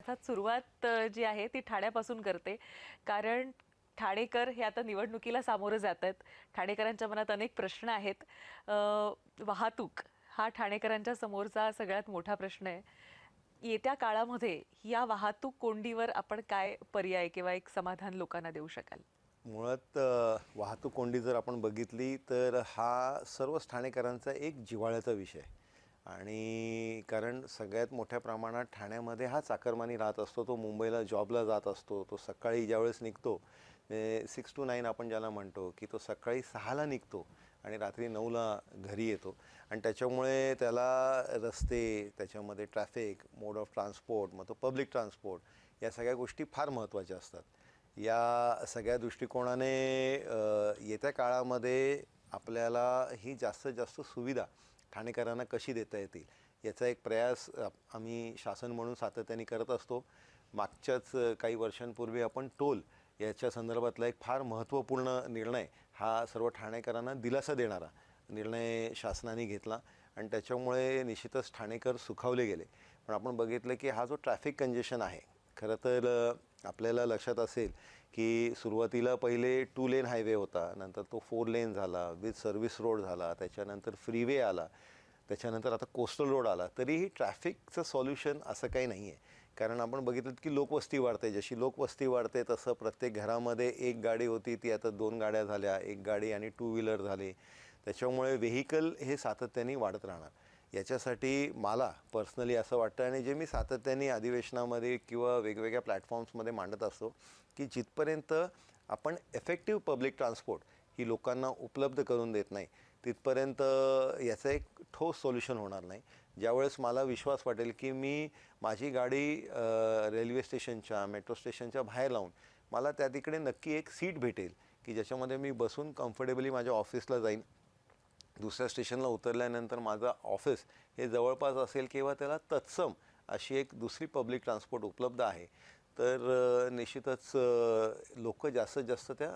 अर्थात सुरुवात जी आहे ती ठाण्यापासून करते. कारण ठाणेकर हे आता निवडणुकीला सामोरं जात आहेत. ठाणेकरांच्या मनात अनेक प्रश्न आहेत. वाहतूक हा ठाणेकरांच्या समोरचा सगळ्यात मोठा प्रश्न आहे. येत्या काळामध्ये या वाहतूक कोंडीवर आपण काय पर्याय किंवा एक समाधान लोकांना देऊ शकाल? मुळात वाहतूक कोंडी जर आपण बघितली तर हा सर्वच ठाणेकरांचा एक जिव्हाळ्याचा विषय आहे. आणि कारण सगळ्यात मोठ्या प्रमाणात ठाण्यामध्ये हा चाकरमानी राहत असतो. तो मुंबईला जॉबला जात असतो. तो सकाळी ज्यावेळेस निघतो 6 to 9 आपण ज्याला म्हणतो, की तो सकाळी 6ला निघतो आणि रात्री 9ला घरी येतो. आणि त्याच्यामुळे त्याला रस्ते, त्याच्यामध्ये ट्रॅफिक, मोड ऑफ ट्रान्सपोर्ट, मग तो पब्लिक ट्रान्सपोर्ट, या सगळ्या गोष्टी फार महत्त्वाच्या असतात. या सगळ्या दृष्टिकोनाने येत्या काळामध्ये आपल्याला ही जास्तीत जास्त सुविधा ठाणेकरांना कशी देता येतील याचा एक प्रयास आम्ही शासन म्हणून सातत्याने करत असतो. मागच्याच काही वर्षांपूर्वी आपण टोल याच्या संदर्भातला एक फार महत्त्वपूर्ण निर्णय, हा सर्व ठाणेकरांना दिलासा देणारा निर्णय शासनाने घेतला आणि त्याच्यामुळे निश्चितच ठाणेकर सुखावले गेले. पण आपण बघितलं की हा जो ट्रॅफिक कंजेशन आहे, खरं तर आपल्याला लक्षात असेल की सुरुवातीला पहिले 2 लेन हायवे होता, नंतर तो 4 लेन झाला, विथ सर्व्हिस रोड झाला, त्याच्यानंतर फ्रीवे आला, त्याच्यानंतर आता कोस्टल रोड आला. तरीही ट्रॅफिकचं सॉल्युशन असं काही नाही आहे. कारण आपण बघितलं की लोकवस्ती वाढते. जशी लोकवस्ती वाढते तसं प्रत्येक घरामध्ये एक गाडी होती, ती आता 2 गाड्या झाल्या, एक गाडी आणि 2 व्हीलर झाले. त्याच्यामुळे व्हेकल हे सातत्याने वाढत राहणार. याच्यासाठी मला पर्सनली असं वाटतं आणि जे मी सातत्याने अधिवेशनामध्ये किंवा वेगवेगळ्या प्लॅटफॉर्म्समध्ये मांडत असतो, की जिथपर्यंत आपण इफेक्टिव्ह पब्लिक ट्रान्सपोर्ट ही लोकांना उपलब्ध करून देत नाही, तिथपर्यंत याचं एक ठोस सोल्युशन होणार नाही. ज्यावेळेस मला विश्वास वाटेल की मी माझी गाडी रेल्वे स्टेशनच्या, मेट्रो स्टेशनच्या बाहेर लावून मला त्या तिकडे नक्की एक सीट भेटेल, की ज्याच्यामध्ये मी बसून कम्फर्टेबली माझ्या ऑफिसला जाईन. दुसऱ्या स्टेशनला उतरल्यानंतर माझं ऑफिस हे जवळपास असेल किंवा त्याला तत्सम अशी एक दुसरी पब्लिक ट्रान्सपोर्ट उपलब्ध आहे. तर निश्चितच लोक जास्तीत जास्त त्या